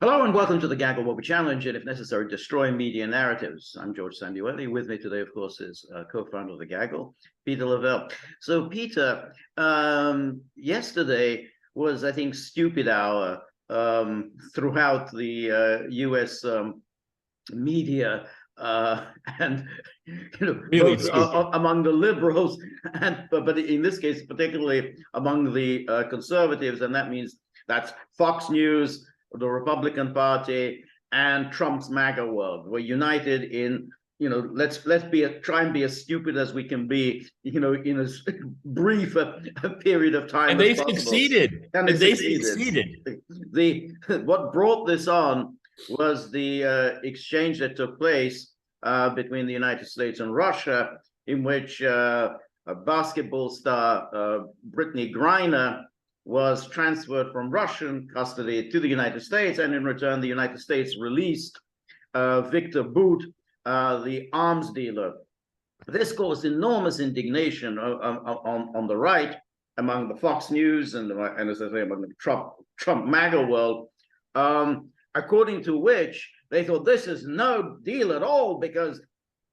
Hello and welcome to the Gaggle where we challenge and, if necessary, destroy media narratives. I'm George Samuely. With me today, of course, is co-founder of the Gaggle, Peter Lavelle. So, Peter, yesterday was, I think, stupid hour throughout the U.S. Media, and Really both among the liberals and but in this case, particularly among the conservatives, and that means that's Fox News, the Republican Party, and Trump's MAGA world. We're united in, let's try and be as stupid as we can be, in a brief period of time. And they succeeded. And they succeeded. What brought this on was the exchange that took place between the United States and Russia, in which a basketball star, Brittney Griner, was transferred from Russian custody to the United States, and in return, the United States released Viktor Bout, the arms dealer. This caused enormous indignation on the right, among the Fox News and as I say, among the Trump MAGA world, according to which they thought this is no deal at all because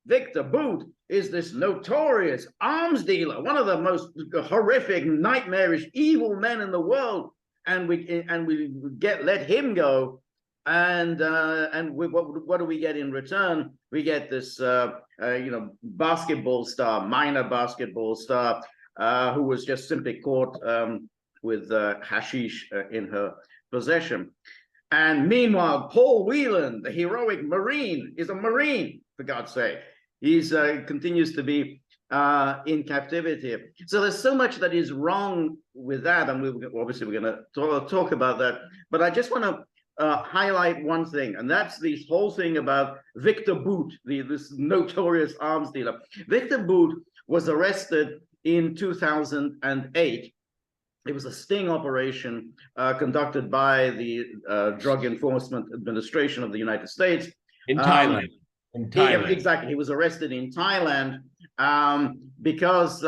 Viktor Bout is this notorious arms dealer, one of the most horrific, nightmarish, evil men in the world, and we let him go, and what do we get in return? We get this basketball star, minor basketball star, who was just simply caught with hashish in her possession. And meanwhile, Paul Whelan, the heroic Marine, is a Marine, for God's sake. He's continues to be in captivity. So there's so much that is wrong with that, and we're going to talk about that. But I just want to highlight one thing, and that's this whole thing about Viktor Bout, this notorious arms dealer. Viktor Bout was arrested in 2008. It was a sting operation conducted by the Drug Enforcement Administration of the United States. In Thailand. Exactly. He was arrested in Thailand because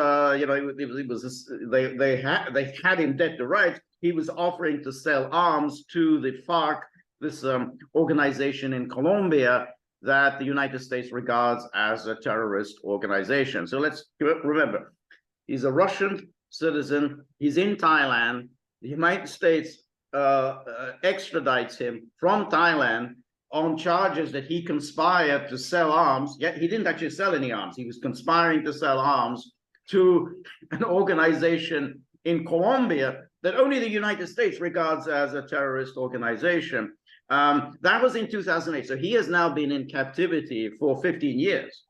they had him dead to rights. He was offering to sell arms to the FARC, this organization in Colombia that the United States regards as a terrorist organization. So let's remember, he's a Russian citizen. He's in Thailand. The United States extradites him from Thailand on charges that he conspired to sell arms. Yet he didn't actually sell any arms. He was conspiring to sell arms to an organization in Colombia that only the United States regards as a terrorist organization. That was in 2008. So he has now been in captivity for 15 years.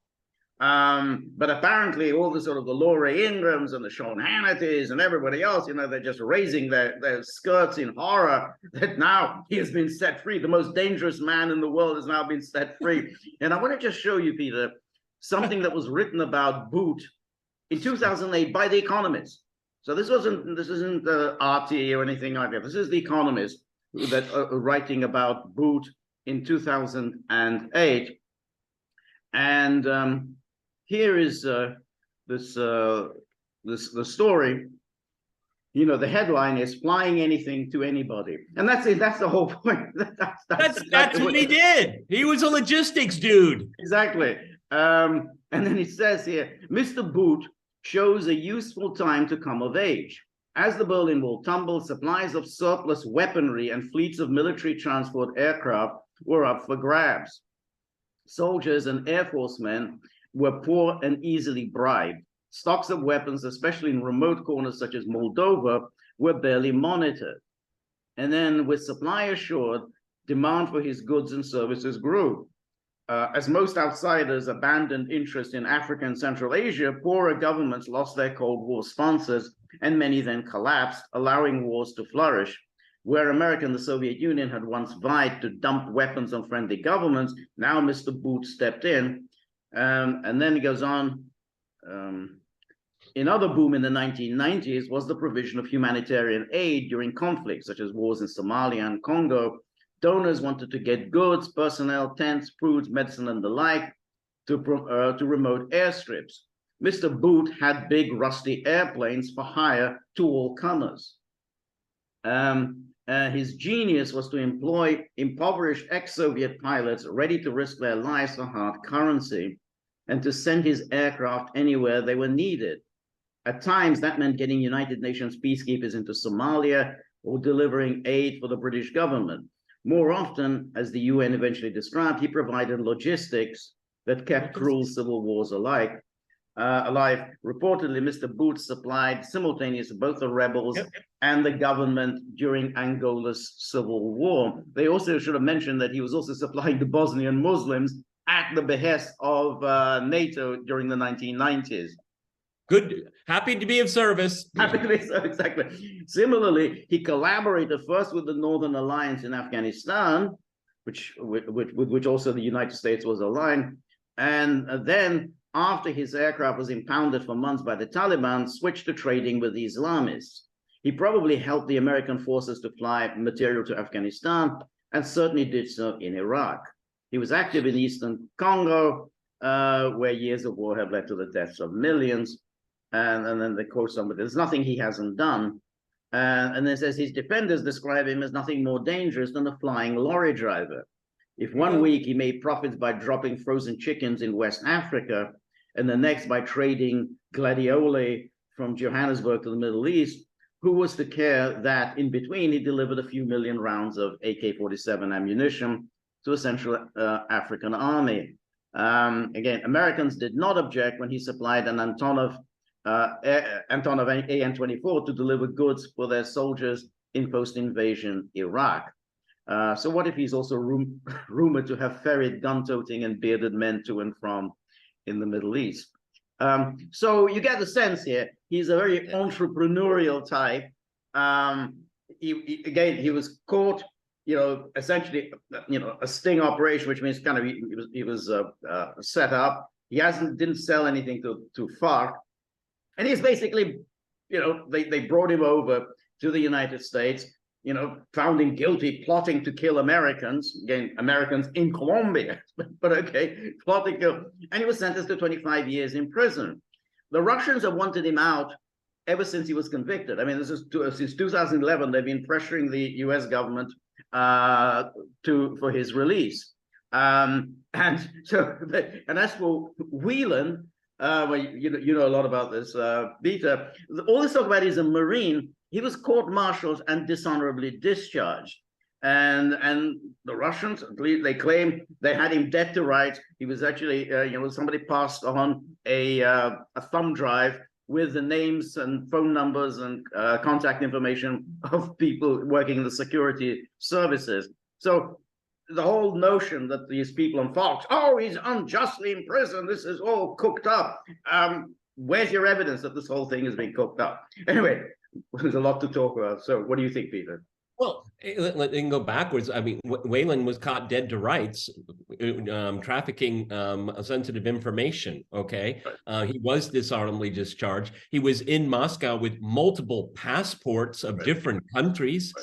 But apparently all the sort of the Laura Ingrams and the Sean Hannitys and everybody else, they're just raising their skirts in horror that now he has been set free. The most dangerous man in the world has now been set free. And I want to just show you, Peter, something that was written about Bout in 2008 by The Economist. So this isn't RT or anything like that. This is The Economist that writing about Bout in 2008. And here is the story. The headline is "Flying Anything to Anybody," and that's it. That's the whole point. That's what he did. He was a logistics dude. Exactly. And then it says here, Mr. Bout shows a useful time to come of age. As the Berlin Wall tumbled, supplies of surplus weaponry and fleets of military transport aircraft were up for grabs. Soldiers and Air Force men were poor and easily bribed. Stocks of weapons, especially in remote corners such as Moldova, were barely monitored. And then, with supply assured, demand for his goods and services grew. As most outsiders abandoned interest in Africa and Central Asia, poorer governments lost their Cold War sponsors, and many then collapsed, allowing wars to flourish. Where America and the Soviet Union had once vied to dump weapons on friendly governments, now Mr. Bout stepped in. And then he goes on. Another boom in the 1990s was the provision of humanitarian aid during conflicts, such as wars in Somalia and Congo. Donors wanted to get goods, personnel, tents, foods, medicine, and the like to remote airstrips. Mr. Bout had big rusty airplanes for hire to all comers. His genius was to employ impoverished ex-Soviet pilots ready to risk their lives for hard currency and to send his aircraft anywhere they were needed. At times, that meant getting United Nations peacekeepers into Somalia or delivering aid for the British government. More often, as the UN eventually described, he provided logistics that kept cruel civil wars alive. Reportedly, Mr. Bout supplied simultaneously both the rebels and the government during Angola's civil war. They also should have mentioned that he was also supplying the Bosnian Muslims at the behest of NATO during the 1990s. Good. Happy to be of service. Happy to be so, exactly. Similarly, he collaborated first with the Northern Alliance in Afghanistan, with which also the United States was aligned, and then after his aircraft was impounded for months by the Taliban, switched to trading with the Islamists. He probably helped the American forces to fly material to Afghanistan and certainly did so in Iraq. He was active in Eastern Congo, where years of war have led to the deaths of millions. And then they quote somebody, there's nothing he hasn't done. And then says his defenders describe him as nothing more dangerous than a flying lorry driver. If one week he made profits by dropping frozen chickens in West Africa, and the next by trading gladioli from Johannesburg to the Middle East, who was to care that in between he delivered a few million rounds of AK-47 ammunition to a Central African army? Again, Americans did not object when he supplied an Antonov AN-24 to deliver goods for their soldiers in post-invasion Iraq. So what if he's also rumored to have ferried gun-toting and bearded men to and from in the Middle East? So you get the sense here, he's a very entrepreneurial type. He was caught, essentially, a sting operation, which means kind of he was set up. He didn't sell anything to FARC. And he's basically, they brought him over to the United States, found him guilty, plotting to kill Americans, again, Americans in Colombia, but okay, plotting to kill, and he was sentenced to 25 years in prison. The Russians have wanted him out ever since he was convicted. I mean, this is since 2011, they've been pressuring the US government for his release. And as for Whelan, well, you know a lot about this, Peter. All this talk about he's a Marine. He was court-martialed and dishonorably discharged, and the Russians, at least they claim, they had him dead to rights. He was actually, somebody passed on a thumb drive with the names and phone numbers and contact information of people working in the security services. So the whole notion that these people on Fox, oh, he's unjustly in prison, this is all cooked up. Where's your evidence that this whole thing has been cooked up? Anyway, there's a lot to talk about. So what do you think, Peter? Well, let me go backwards. I mean, Whelan was caught dead to rights, trafficking sensitive information, okay? He was dishonorably discharged. He was in Moscow with multiple passports of different countries.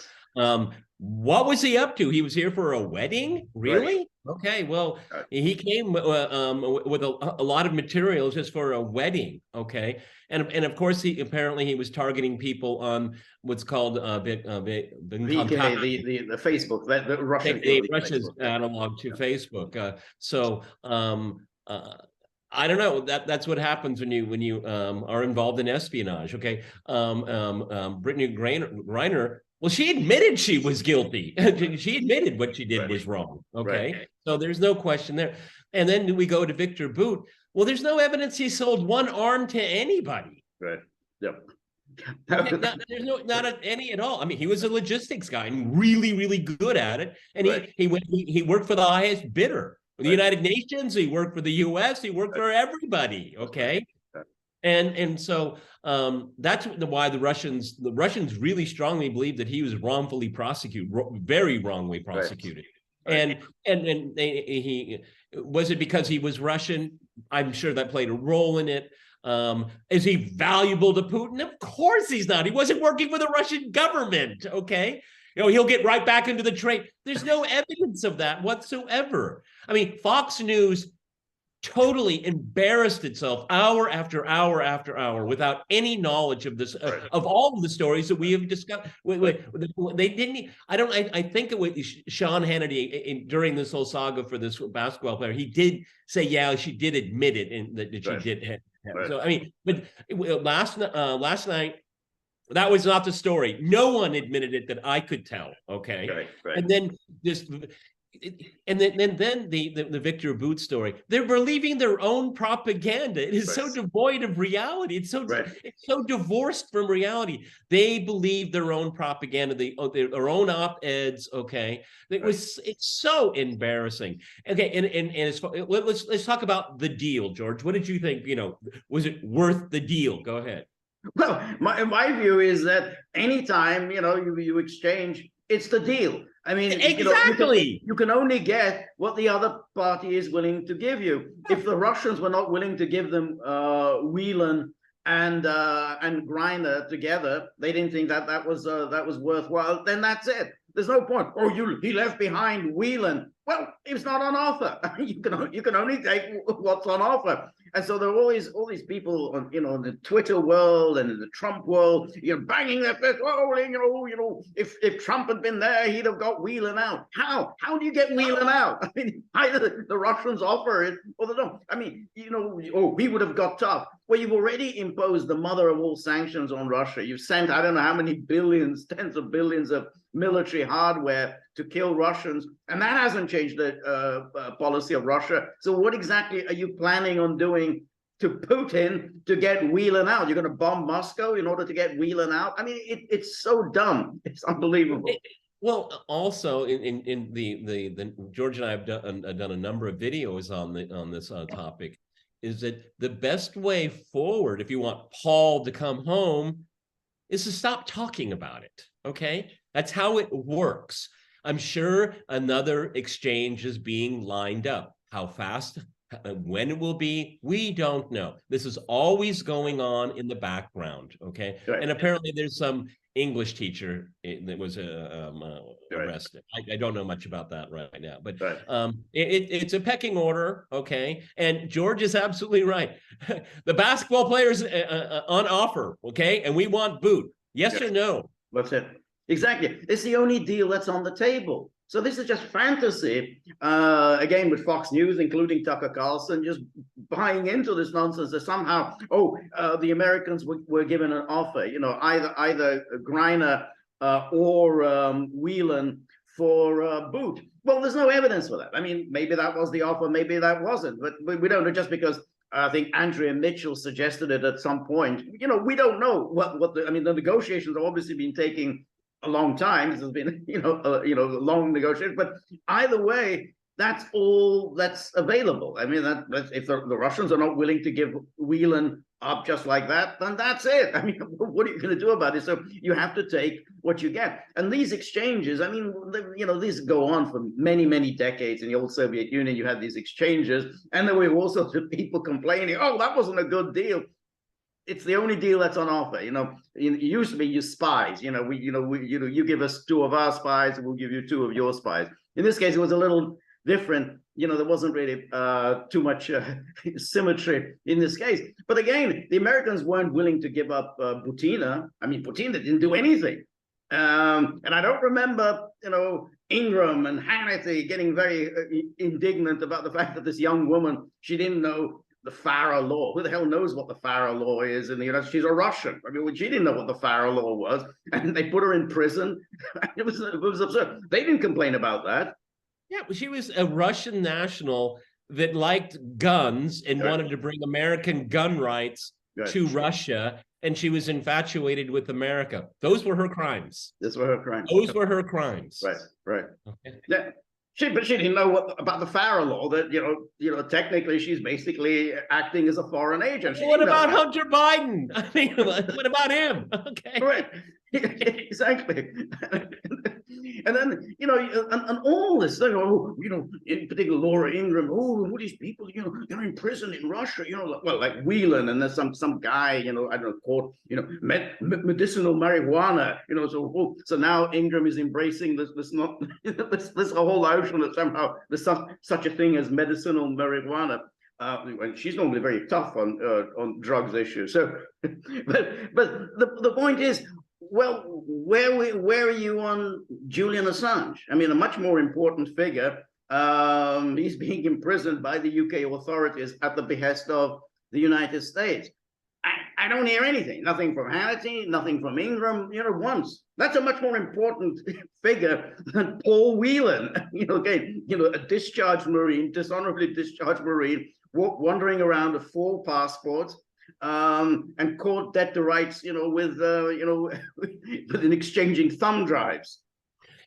What was he up to? He was here for a wedding? Really? Right. Okay, well, he came with a lot of material just for a wedding, okay? And of course, he was targeting people on what's called the Facebook, the Russian Russia's analog to Facebook. I don't know. That's what happens when you are involved in espionage. Okay, Brittney Griner. Well, she admitted she was guilty. She admitted what she did was wrong. Okay, so there's no question there. And then we go to Victor Bout. Well, there's no evidence he sold one arm to anybody. Right. Yep. There's not any at all. I mean, he was a logistics guy and really, really good at it. And he worked for the highest bidder. For the United Nations, he worked for the US, he worked for everybody. Okay. And so that's why the Russians really strongly believe that he was wrongfully prosecuted, very wrongly prosecuted. Right. And he was it because he was Russian? I'm sure that played a role in it. Is he valuable to Putin? Of course he's not. He wasn't working for the Russian government. Okay. He'll get right back into the trade. There's no evidence of that whatsoever. I mean, Fox News totally embarrassed itself hour after hour after hour without any knowledge of this, of all of the stories that we have discussed. They didn't. I think it was Sean Hannity during this whole saga for this basketball player. He did say, yeah, she did admit it, and that she did have. So I mean, but last night. That was not the story. No one admitted it that I could tell. Okay. Right. And then this, and then the Victor Bout story. They're believing their own propaganda. It is so devoid of reality. It's so divorced from reality. They believe their own propaganda, their own op-eds. Okay. It's so embarrassing. Okay. And let's talk about the deal, George. What did you think? Was it worth the deal? Go ahead. Well, my view is that anytime you exchange, it's the deal. I mean, exactly. You can only get what the other party is willing to give you. If the Russians were not willing to give them Whelan and Greiner together, they didn't think that was worthwhile. Then that's it. There's no point. Oh, he left behind Whelan. Well, it's not on offer. You can only take what's on offer. And so there are always all these people on, in the Twitter world and in the Trump world, banging their fist. Oh, if Trump had been there, he'd have got Whelan out. How do you get Whelan out? I mean, either the Russians offer it or they don't. I mean, we would have got tough. Well, you've already imposed the mother of all sanctions on Russia. You've sent, I don't know how many billions, tens of billions of military hardware to kill Russians, and that hasn't changed the policy of Russia. So what exactly are you planning on doing to Putin to get Whelan out? You're going to bomb Moscow in order to get Whelan out? I mean, it's so dumb. It's unbelievable. Well, also in the George and I have done a number of videos on this topic. Is that the best way forward if you want Paul to come home is to stop talking about it? Okay, that's how it works. I'm sure another exchange is being lined up. How fast, when it will be, we don't know. This is always going on in the background, okay? Right. And apparently there's some English teacher that was arrested. I don't know much about that right now, but it's a pecking order, okay? And George is absolutely right. The basketball players on offer, okay? And we want Bout. Yes or no? That's it. Exactly. It's the only deal that's on the table. So this is just fantasy, again, with Fox News, including Tucker Carlson, just buying into this nonsense that somehow, the Americans were given an offer, either Greiner or Whelan for Bout. Well, there's no evidence for that. I mean, maybe that was the offer, maybe that wasn't, but we don't know, just because I think Andrea Mitchell suggested it at some point. We don't know the negotiations have obviously been taking a long time. This has been, long negotiation. But either way, that's all that's available. I mean, if the Russians are not willing to give Whelan up just like that, then that's it. I mean, what are you going to do about it? So you have to take what you get. And these exchanges, I mean, these go on for many, many decades. In the old Soviet Union, you had these exchanges, and there were all sorts of people complaining, oh, that wasn't a good deal. It's the only deal that's on offer. It used to be you spies. You give us 2 of our spies, and we'll give you 2 of your spies. In this case, it was a little different. There wasn't really too much symmetry in this case. But again, the Americans weren't willing to give up Butina. I mean, Butina didn't do anything. And I don't remember, Ingram and Hannity getting very indignant about the fact that this young woman, she didn't know the FARA law. Who the hell knows what the FARA law is in the United States? She's a Russian. I mean, she didn't know what the FARA law was, and they put her in prison. It was absurd. They didn't complain about that. Yeah, well, she was a Russian national that liked guns and wanted to bring American gun rights to Russia, and she was infatuated with America. Those were her crimes. Those were her crimes. Those were her crimes. Right. Okay. Yeah. But she didn't know about the FARA law, that, technically she's basically acting as a foreign agent. What about Hunter Biden? I mean, what about him? Okay. Right. Exactly. And then, and all this, in particular, Laura Ingraham, all these people, they're in prison in Russia, like Whelan, and there's some guy, I don't know, called, medicinal marijuana, so now Ingraham is embracing this whole notion that somehow there's such a thing as medicinal marijuana. and she's normally very tough on drugs issues. So, but the point is, well, where are you on Julian Assange? I mean, a much more important figure. He's being imprisoned by the UK authorities at the behest of the United States. I don't hear anything, nothing from Hannity, nothing from Ingram, once. That's a much more important figure than Paul Whelan, a discharged Marine, dishonorably discharged Marine, wandering around with 4 passports, and caught dead to rights, with in exchanging thumb drives.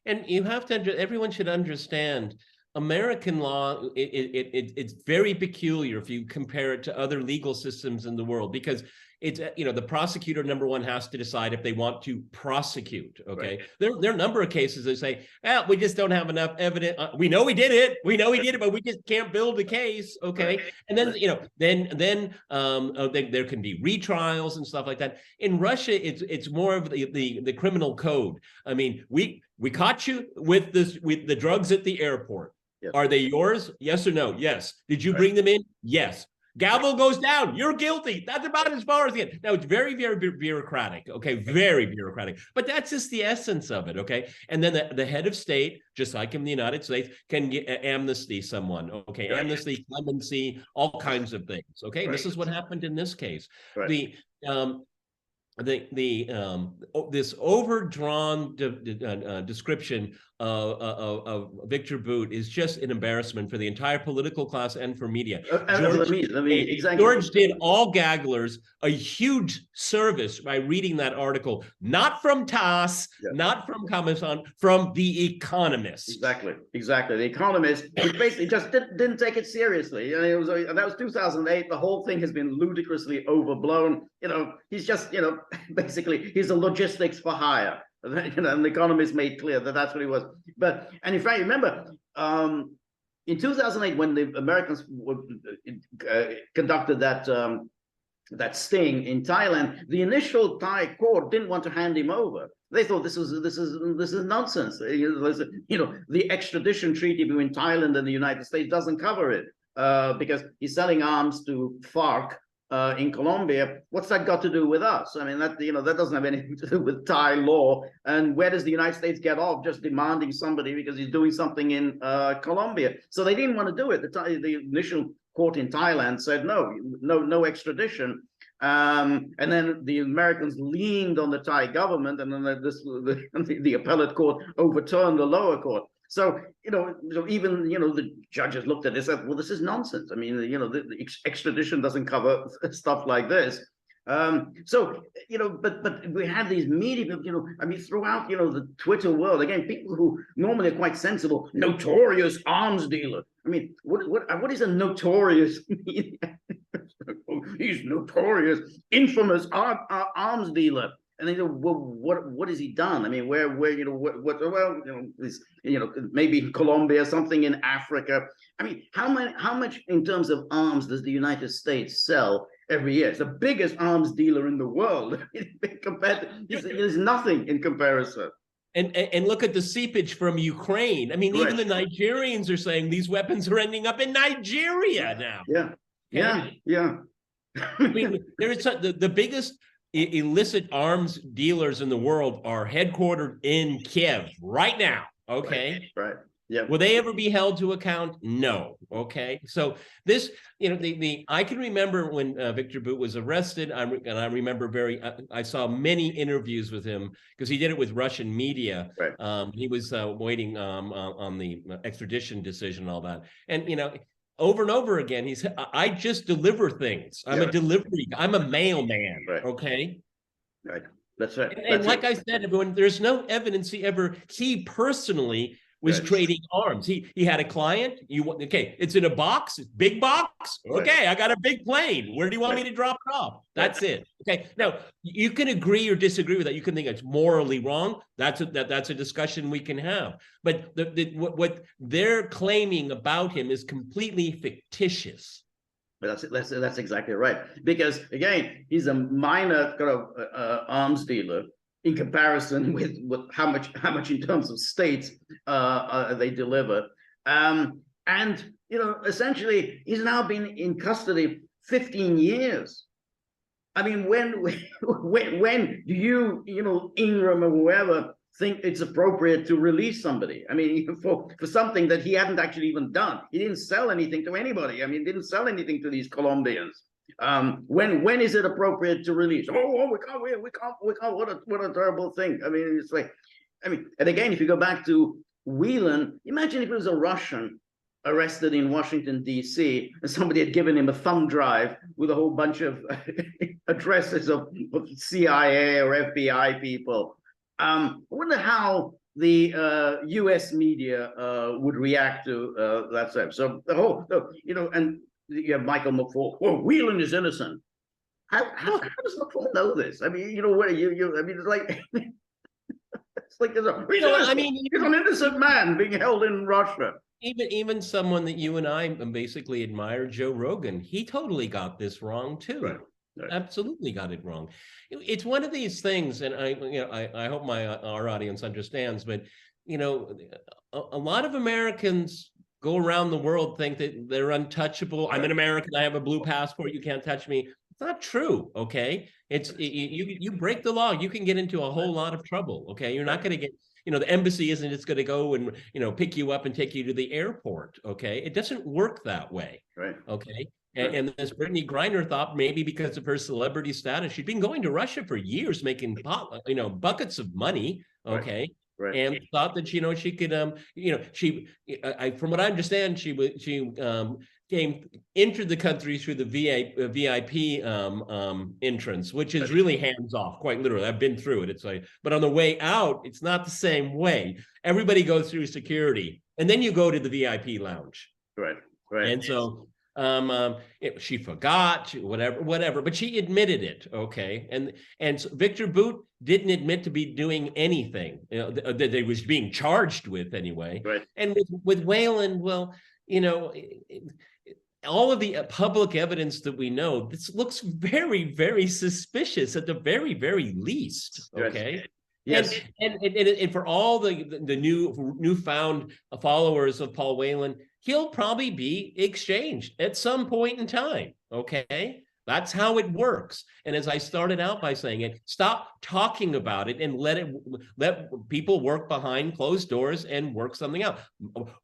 And you have to, everyone should understand, American law, it's very peculiar if you compare it to other legal systems in the world, because it's, the prosecutor, number one, has to decide if they want to prosecute. Okay. Right. There are a number of cases that say, we just don't have enough evidence. We know we did it. But we just can't build a case. Okay. Right. And then, there can be retrials and stuff like that. In Russia, it's more of the criminal code. I mean, we caught you with the drugs at the airport. Yes. Are they yours? Yes or no? Yes. Did you bring them in? Yes. Gavel goes down. You're guilty. That's about as far as it gets. Now, it's very, very bureaucratic. Okay, very bureaucratic. But that's just the essence of it. Okay, and then the head of state, just like in the United States, can amnesty someone. Okay, amnesty, clemency, all kinds of things. Okay, this is what happened in this case. This overdrawn description of Victor Bout is just an embarrassment for the entire political class and for media. George did all gagglers a huge service by reading that article, not from TASS, not from Commerson, from The Economist. Exactly. The Economist, which basically just didn't take it seriously. That was 2008. The whole thing has been ludicrously overblown. He's just, basically, he's a logistics for hire. And the Economist made clear that that's what he was. And in fact, remember, in 2008, when the Americans conducted that sting in Thailand, the initial Thai court didn't want to hand him over. They thought this is nonsense. The extradition treaty between Thailand and the United States doesn't cover it because he's selling arms to FARC. In Colombia, what's that got to do with us? I mean, that doesn't have anything to do with Thai law. And where does the United States get off just demanding somebody because he's doing something in Colombia? So they didn't want to do it. The initial court in Thailand said no extradition. And then the Americans leaned on the Thai government, and then the appellate court overturned the lower court. So, even, the judges looked at this and said, well, this is nonsense. I mean, the extradition doesn't cover stuff like this. But we had these media, throughout, the Twitter world, again, people who normally are quite sensible, notorious arms dealer. I mean, what is a notorious? He's notorious, infamous arms dealer. And they go, well, what has he done? I mean, maybe in Colombia, something in Africa. I mean, how much in terms of arms does the United States sell every year? It's the biggest arms dealer in the world. There's nothing in comparison. And look at the seepage from Ukraine. I mean, even the Nigerians are saying these weapons are ending up in Nigeria now. Yeah. I mean, there is the biggest illicit arms dealers in the world are headquartered in Kiev right now. Okay. Right. Yeah. Will they ever be held to account? No. Okay. So this, I can remember when Victor Bout was arrested, and I remember I saw many interviews with him because he did it with Russian media. Right. He was waiting on the extradition decision and all that. And, over and over again, he said, I just deliver things. I'm a delivery. I'm a mailman. Right. Okay. Right. That's right. And like I said, everyone, there's no evidence he personally was trading arms. He had a client. It's in a box, big box. Okay, I got a big plane. Where do you want me to drop it off? That's it. Okay. Now you can agree or disagree with that. You can think it's morally wrong. That's a discussion we can have. But what they're claiming about him is completely fictitious. But that's exactly right. Because again, he's a minor kind of arms dealer in comparison with how much in terms of states they deliver. And, essentially, he's now been in custody 15 years. I mean, when do you, Ingram or whoever, think it's appropriate to release somebody? I mean, for something that he hadn't actually even done. He didn't sell anything to anybody. I mean, didn't sell anything to these Colombians. When is it appropriate to release? We can't. What a terrible thing. I mean, it's like, and again, if you go back to Whelan, imagine if it was a Russian arrested in Washington, D.C., and somebody had given him a thumb drive with a whole bunch of addresses of CIA or FBI people. I wonder how the U.S. media would react to that stuff. So the whole, and you have Michael McFaul. Well, Whelan is innocent. How does McFaul know this? I mean, what are you? I mean, it's like it's like he's an innocent man being held in Russia. Even someone that you and I basically admire, Joe Rogan, he totally got this wrong too. Right. Absolutely got it wrong. It's one of these things, and I hope our audience understands. But a lot of Americans go around the world think that they're untouchable. I'm an American. I have a blue passport. You can't touch me. It's not true. Okay, you break the law, you can get into a whole lot of trouble. Okay, you're not going to get. The embassy isn't just going to go and, pick you up and take you to the airport. Okay. It doesn't work that way. Right. Okay. And this Brittney Griner thought maybe because of her celebrity status, she'd been going to Russia for years, making, buckets of money. Okay. Right. And thought that, she could, from what I understand, she entered the country through the VIP entrance, which is really hands off, quite literally. I've been through it. It's like, but on the way out, it's not the same way. Everybody goes through security, and then you go to the VIP lounge. Right. And so she forgot, whatever, but she admitted it. Okay. And so Victor Bout didn't admit to be doing anything that he was being charged with anyway. Right. And with Whelan, well, all of the public evidence that we know, this looks very, very suspicious at the very, very least. Okay. Yes. And for all the newfound followers of Paul Whelan, he'll probably be exchanged at some point in time. Okay. That's how it works. And as I started out by saying it, stop talking about it and let people work behind closed doors and work something out.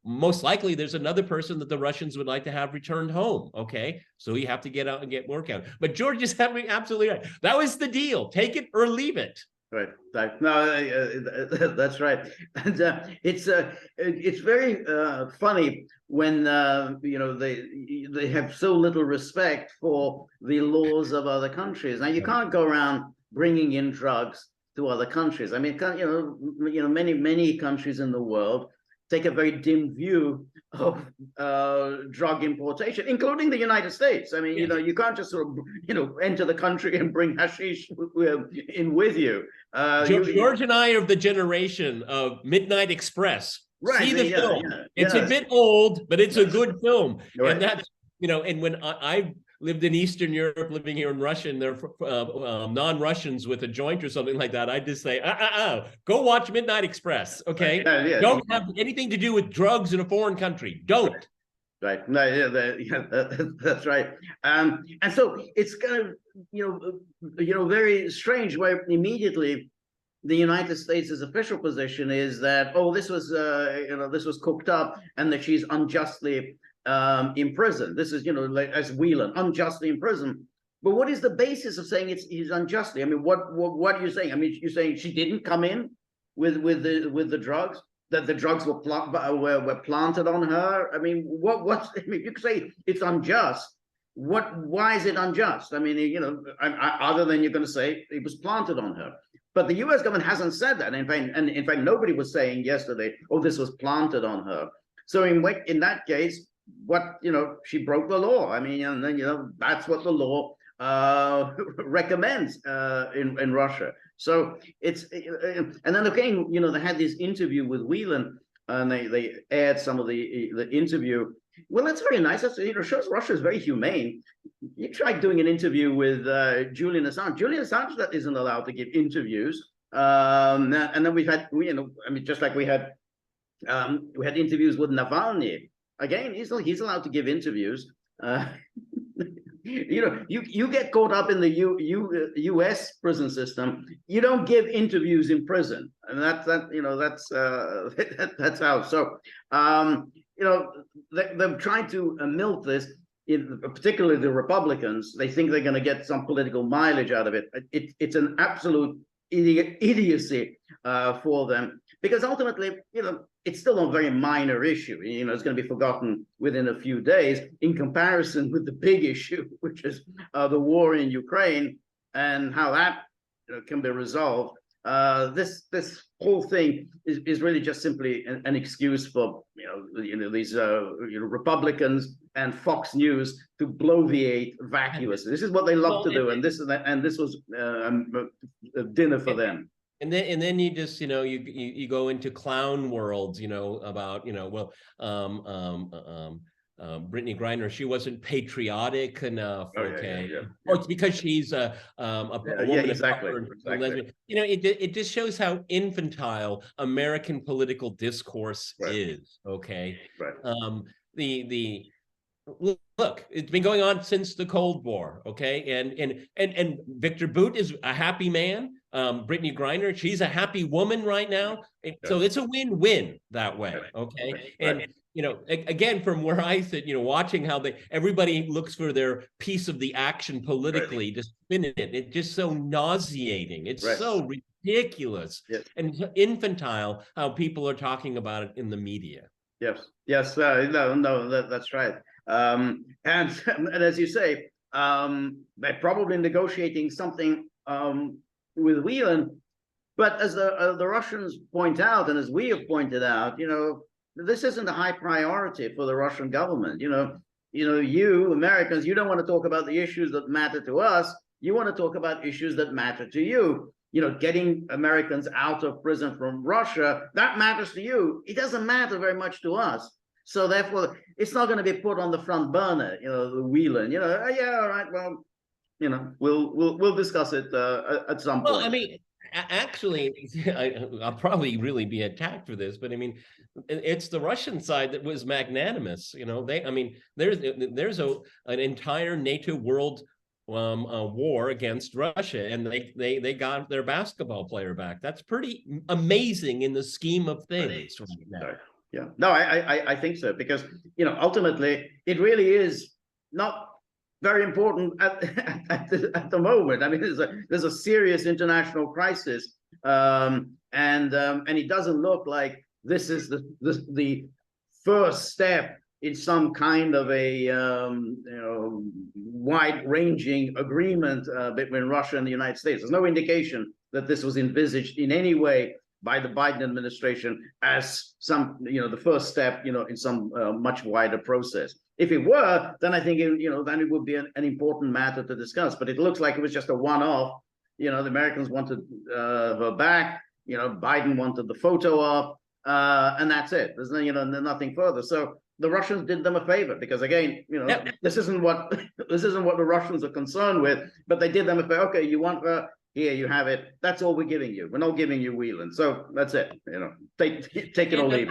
Most likely there's another person that the Russians would like to have returned home. Okay. So you have to get out and get work out. But George is having absolutely right. That was the deal. Take it or leave it. Right. No, that's right. And it's very funny when they have so little respect for the laws of other countries. Now, you can't go around bringing in drugs to other countries. I mean, many countries in the world take a very dim view of drug importation, including the United States. I mean, you can't just sort of, enter the country and bring hashish in with you. George and I are of the generation of Midnight Express. Right. See the film. It's a bit old, but it's a good film. Right. And that's, and when I lived in Eastern Europe, living here in Russia, and they're non-Russians with a joint or something like that, I'd just say, go watch Midnight Express, okay? Don't have anything to do with drugs in a foreign country. Don't. Right. No, that's right. And so it's kind of, very strange where immediately the United States' official position is that, this was cooked up and that she's unjustly imprisoned. This is, as Whelan, unjustly imprisoned. But what is the basis of saying he's unjustly? I mean, what are you saying? I mean, you're saying she didn't come in with the drugs, that the drugs were planted on her. I mean, you could say it's unjust. Why is it unjust? I mean, other than you're going to say it was planted on her. But the U.S. government hasn't said that. In fact, nobody was saying yesterday, this was planted on her. So in that case, she broke the law. I mean, and then, that's what the law recommends in Russia. So it's, and then again, they had this interview with Whelan, and they aired some of the interview. Well, that's very nice. That's, shows Russia is very humane. You tried doing an interview with Julian Assange. Julian Assange isn't allowed to give interviews. And then we've had, just like we had interviews with Navalny. again, he's allowed to give interviews. You get caught up in the U.S. prison system. You don't give interviews in prison, and that's that's how. So, they're trying to milk this. Particularly the Republicans, they think they're going to get some political mileage out of it. It's an absolute idiocy for them, because ultimately, it's still a very minor issue. It's going to be forgotten within a few days in comparison with the big issue, which is the war in Ukraine and how that can be resolved. This whole thing is really just simply an excuse for these Republicans and Fox News to bloviate vacuously. This is what they love to do, and this was a dinner for them. And then you just you go into clown worlds, about Brittney Griner, she wasn't patriotic enough. Okay, or it's because she's a woman exactly. lesbian. It just shows how infantile American political discourse is. Okay, Look, it's been going on since the Cold War. Okay, and Victor Bout is a happy man. Brittney Griner, she's a happy woman right now. So it's a win-win that way. Okay, and again, from where I sit, watching how everybody looks for their piece of the action politically to spin it. It's just so nauseating. It's so ridiculous and infantile how people are talking about it in the media. Yes. No, that's right. And as you say, they're probably negotiating something with Whelan, but as the Russians point out, and as we have pointed out, this isn't a high priority for the Russian government. You Americans, you don't want to talk about the issues that matter to us. You want to talk about issues that matter to you. Getting Americans out of prison from Russia, that matters to you. It doesn't matter very much to us. So therefore, it's not going to be put on the front burner. The Whelan. All right. Well, we'll discuss it at some point. Well, I mean, actually, I'll probably really be attacked for this, but I mean, it's the Russian side that was magnanimous. There's an entire NATO world war against Russia, and they got their basketball player back. That's pretty amazing in the scheme of things right now. Yeah, no, I think so, because ultimately it really is not very important at the moment. I mean, there's a serious international crisis, and it doesn't look like this is the first step in some kind of a wide-ranging agreement between Russia and the United States. There's no indication that this was envisaged in any way by the Biden administration as the first step, in some much wider process. If it were, then I think then it would be an important matter to discuss. But it looks like it was just a one-off. The Americans wanted her back. Biden wanted the photo op, and that's it. There's nothing further. So the Russians did them a favor, because again, this isn't what the Russians are concerned with. But they did them a favor. Okay, you want her? Here you have it. That's all we're giving you. We're not giving you Whelan. So that's it. Take it or leave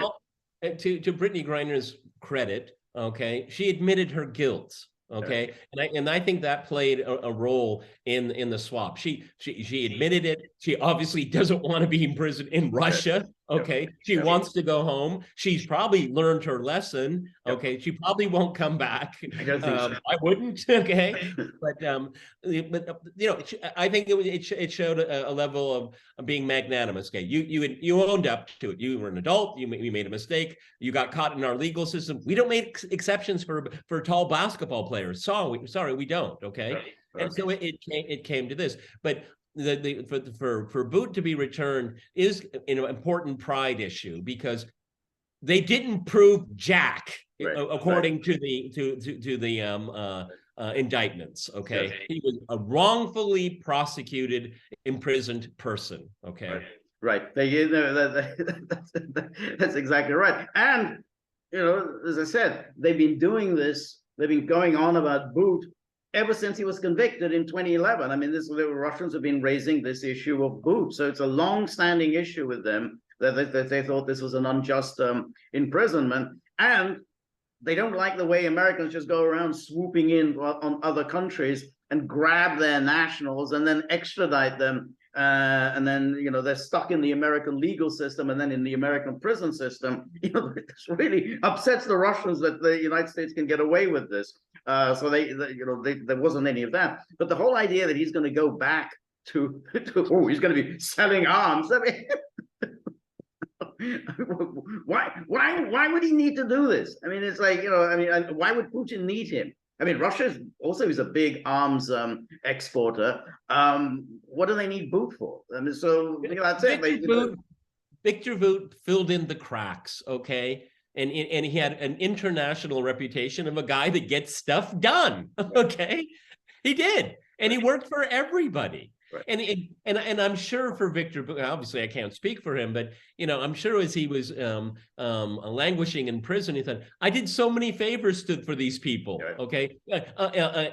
it. To Brittney Griner's credit, okay, she admitted her guilt. Okay, and I think that played a role in the swap. She admitted it. She obviously doesn't want to be in prison in Russia. Okay, she wants to go home. She's probably learned her lesson. Okay, she probably won't come back. I wouldn't. Okay, but I think it showed a level of being magnanimous. Okay, you owned up to it. You were an adult. You made a mistake. You got caught in our legal system. We don't make exceptions for tall basketball players. Sorry, we don't. Okay, and so it came to this, but. For Bout to be returned is an important pride issue, because they didn't prove jack according to the indictments. Okay, he was a wrongfully prosecuted, imprisoned person. Okay, right. That's exactly right. And as I said, they've been doing this. They've been going on about Bout ever since he was convicted in 2011. I mean, the Russians have been raising this issue of Bout. So it's a long-standing issue with them that they thought this was an unjust imprisonment. And they don't like the way Americans just go around swooping in on other countries and grab their nationals and then extradite them. And then, they're stuck in the American legal system and then in the American prison system. This really upsets the Russians that the United States can get away with this. So there wasn't any of that. But the whole idea that he's going to go back to he's going to be selling arms. I mean, why would he need to do this? I mean, it's like, why would Putin need him? I mean, Russia also is a big arms exporter. What do they need Bout for? I mean, so that's it. Victor Bout filled in the cracks, okay? And he had an international reputation of a guy that gets stuff done, okay? He did, and he worked for everybody. Right. And I'm sure for Victor, obviously I can't speak for him, but I'm sure as he was languishing in prison, he thought, I did so many favors for these people. Right. Okay,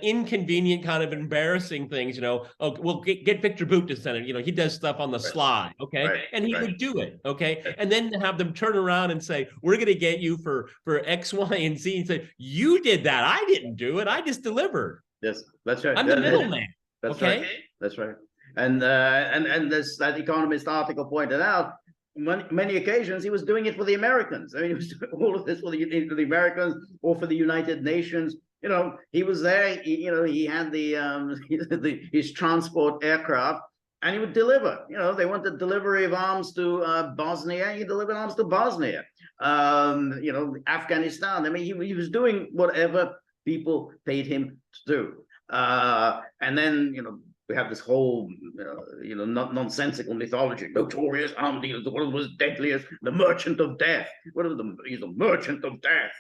inconvenient, kind of embarrassing things. Oh, we'll get Victor Bout to send it. He does stuff on the sly. Okay, right. And he would do it. Okay, right. And then have them turn around and say, we're going to get you for X, Y, and Z. And say, you did that. I didn't do it. I just delivered. Yes, that's right. I'm the middleman. That's okay, right. That's right. And that Economist article pointed out, many occasions he was doing it for the Americans. I mean, he was doing all of this for the Americans or for the United Nations. He was there. He had his transport aircraft, and he would deliver. They wanted delivery of arms to Bosnia. He delivered arms to Bosnia. Afghanistan. I mean, he was doing whatever people paid him to do. And then we have this whole, nonsensical mythology. Notorious arm dealers, the one was deadliest, the merchant of death. He's a merchant of death.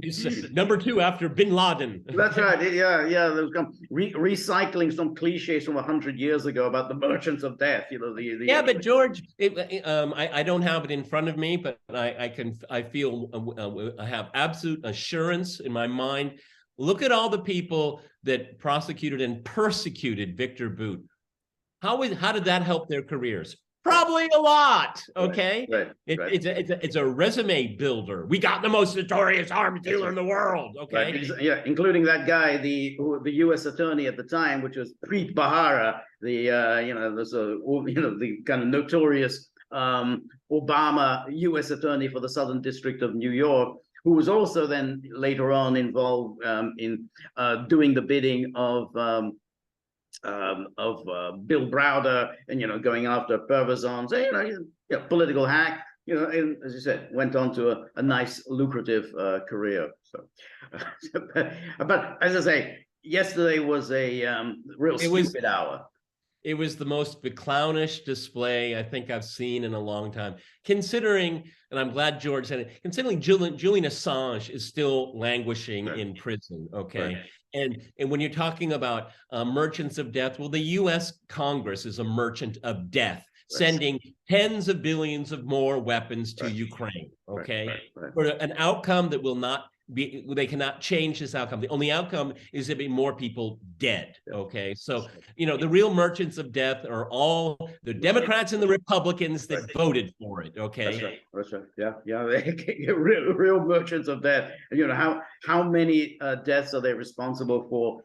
He's number 2 after Bin Laden. That's right. Yeah. There was recycling some cliches from 100 years ago about the merchants of death. But George, I don't have it in front of me, but I have absolute assurance in my mind. Look at all the people that prosecuted and persecuted Victor Bout. How did that help their careers? Probably a lot. Okay, right. It's a resume builder. We got the most notorious arms dealer in the world. Okay, right. Yeah, including that guy, the U.S. attorney at the time, which was Preet Bharara, the kind of notorious Obama U.S. attorney for the Southern District of New York, who was also then later on involved in doing the bidding of Bill Browder and going after Pervazon. So political hack. And as you said, went on to a nice lucrative career. So, but as I say, yesterday was a real stupid hour. It was the most clownish display I think I've seen in a long time. Considering, and I'm glad George said it, considering Julian Assange is still languishing in prison, okay? Right. And when you're talking about merchants of death, well, the U.S. Congress is a merchant of death, sending tens of billions of more weapons to Ukraine, okay? Right. For an outcome that will not they cannot change this outcome. The only outcome is to be more people dead. Okay, so the real merchants of death are all the Democrats and the Republicans that voted for it. Okay, that's right. Yeah. real merchants of death. How many deaths are they responsible for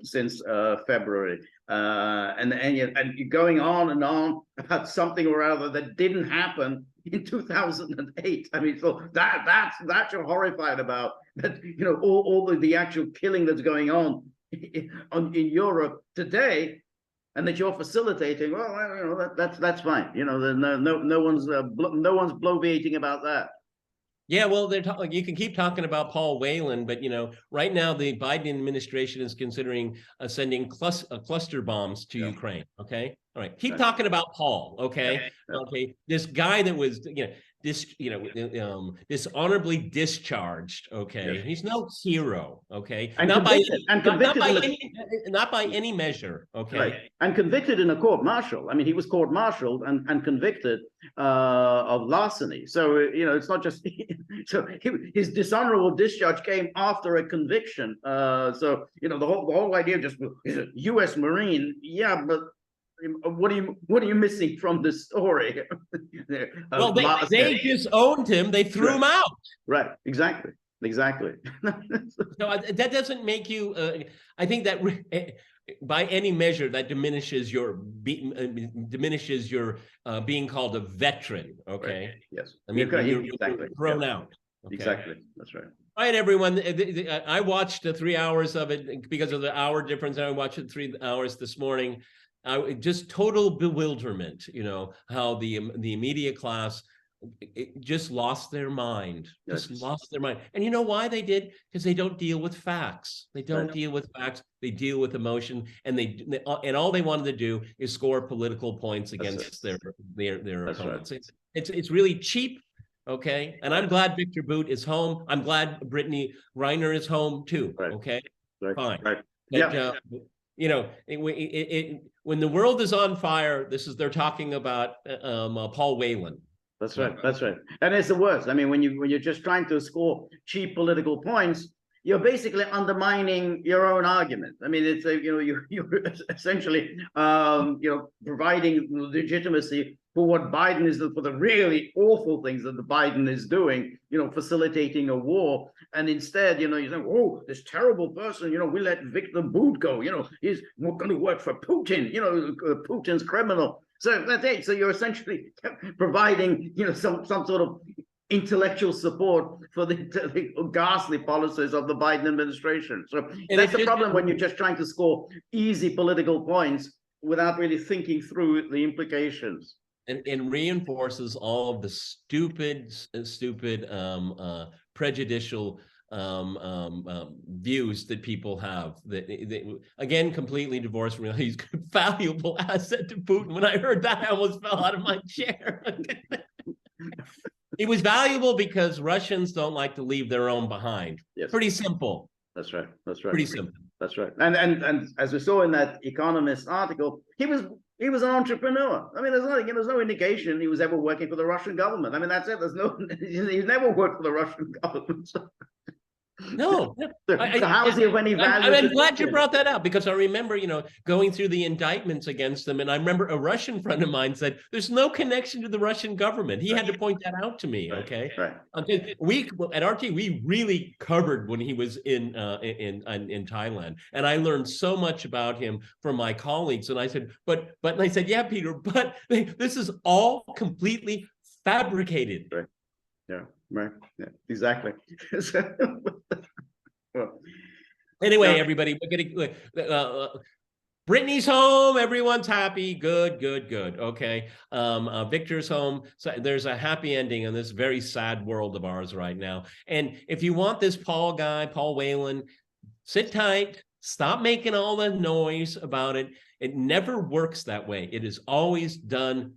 since February? And you're going on and on about something or other that didn't happen in 2008. I mean, so that's you're horrified about, that all the actual killing that's going on in Europe today, and that you're facilitating. Well, that's fine. No one's bloviating about that. Yeah, well, you can keep talking about Paul Whelan, but right now the Biden administration is considering sending cluster bombs to Ukraine. Okay, all right. Keep talking about Paul. Okay, okay. This guy that was dishonorably discharged. Okay, he's no hero. Okay, and not by any measure. Okay, right. And convicted in a court martial. I mean, he was court-martialed and convicted of larceny. So it's not just so his dishonorable discharge came after a conviction. So the whole idea just is a U.S. Marine. Yeah, but what are you missing from this story? Well, they disowned him. They threw him out. Right. Exactly. So that doesn't make you. I think that by any measure that diminishes your being called a veteran. Okay. Right. Yes. I mean, you're thrown out. Okay? Exactly. That's right. All right, everyone. I watched 3 hours of it because of the hour difference. I watched it 3 hours this morning. Just total bewilderment. You know how the media class just lost their mind. Just lost their mind. And you know why they did? Because they don't deal with facts. They don't deal with facts. They deal with emotion, and and all they wanted to do is score political points against their opponents. Right. It's really cheap. Okay, and I'm glad Victor Bout is home. I'm glad Brittney Griner is home too. Right. Okay, fine. Right. But, you know, when the world is on fire, they're talking about Paul Whelan. That's right. That's right. And it's the worst. I mean, when you're just trying to score cheap political points, you're basically undermining your own argument. I mean, it's you're essentially providing legitimacy for what Biden is, for the really awful things that the Biden is doing, facilitating a war. And instead, you think, oh, this terrible person, we let Victor Bout go, he's going to work for Putin, Putin's criminal. So that's it. So you're essentially providing, some sort of intellectual support for the ghastly policies of the Biden administration. So that's the problem when you're just trying to score easy political points without really thinking through the implications. And reinforces all of the stupid, prejudicial views that people have. That again, completely divorced from he's a valuable asset to Putin. When I heard that, I almost fell out of my chair. It was valuable because Russians don't like to leave their own behind. Yes. Pretty simple. That's right. That's right. Pretty simple. That's right. And as we saw in that Economist article, he was an entrepreneur. I mean, there's no indication he was ever working for the Russian government. I mean, that's it. He's never worked for the Russian government. No. How is he of any value? I'm glad you brought that up, because I remember, going through the indictments against them. And I remember a Russian friend of mine said, there's no connection to the Russian government. He had to point that out to me. Okay. Right. We at RT, we really covered when he was in Thailand. And I learned so much about him from my colleagues. And I said, but I said, yeah, Peter, but this is all completely fabricated. Right. Yeah, right. Yeah, exactly. Well, anyway, everybody, we're gonna Brittney's home. Everyone's happy. Good. Okay. Victor's home. So there's a happy ending in this very sad world of ours right now. And if you want this Paul Whelan, sit tight. Stop making all the noise about it. It never works that way. It is always done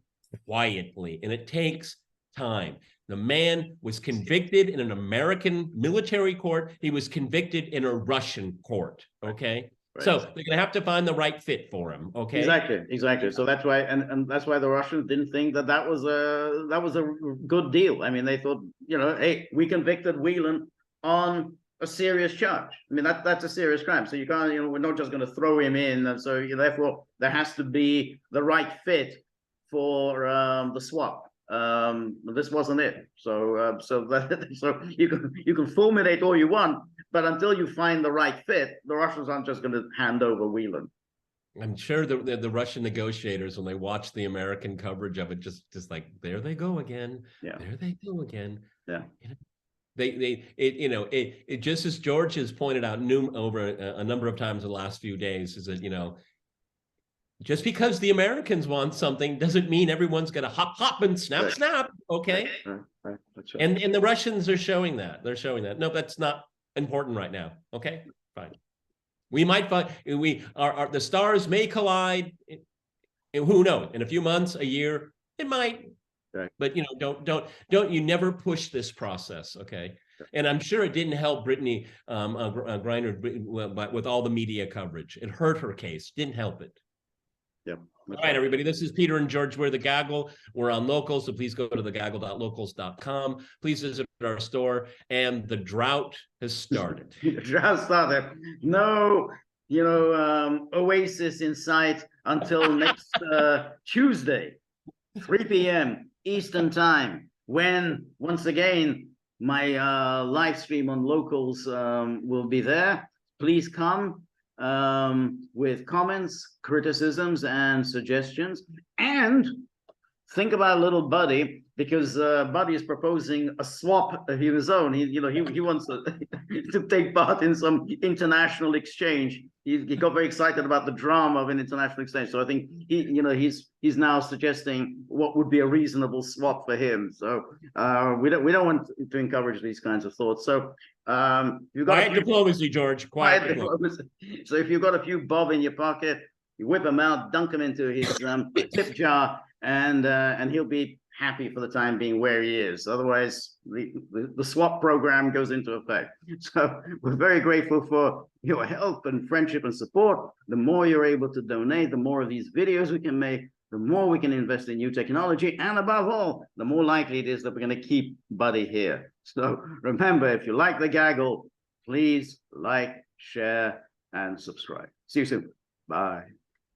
quietly, and it takes time. The man was convicted in an American military court. He was convicted in a Russian court. Okay. Right. So they're going to have to find the right fit for him. Okay. Exactly. So that's why, and that's why the Russians didn't think that was a good deal. I mean, they thought, hey, we convicted Whelan on a serious charge. I mean, that's a serious crime. So you can't, we're not just going to throw him in. And so therefore there has to be the right fit for the swap. This wasn't it. So you can fulminate all you want, but until you find the right fit, the Russians aren't just going to hand over Whelan. I'm sure the Russian negotiators, when they watch the American coverage of it, just like, there they go again. Yeah. There they go again. Yeah. It just as George has pointed out over a number of times in the last few days, is that just because the Americans want something doesn't mean everyone's going to hop and snap. Okay. Right. That's right. And the Russians are showing that. They're showing that. No, that's not important right now. Okay, fine. We might find the stars may collide. And who knows? In a few months, a year, it might. Right. But don't you never push this process. Okay. And I'm sure it didn't help Brittney Griner with all the media coverage. It hurt her case. Didn't help it. Yep. All right, everybody. This is Peter and George. We're the Gaggle. We're on Locals, so please go to thegaggle.locals.com. Please visit our store. And the drought has started. The drought started. No, oasis in sight until next Tuesday, 3 p.m. Eastern Time, when, once again, my live stream on Locals will be there. Please come with comments, criticisms, and suggestions. And think about little Buddy, because Buddy is proposing a swap of his own. He wants to take part in some international exchange. He got very excited about the drama of an international exchange. So I think he's now suggesting what would be a reasonable swap for him. So we don't want to encourage these kinds of thoughts. So you've got quiet diplomacy, George. Quiet diplomacy. So if you've got a few bob in your pocket, you whip them out, dunk them into his tip jar, and he'll be happy for the time being where he is. Otherwise, the swap program goes into effect. So we're very grateful for your help and friendship and support. The more you're able to donate, the more of these videos we can make, the more we can invest in new technology, and above all, the more likely it is that we're going to keep Buddy here. So remember, if you like the gaggle, please like, share, and subscribe. See you soon. Bye.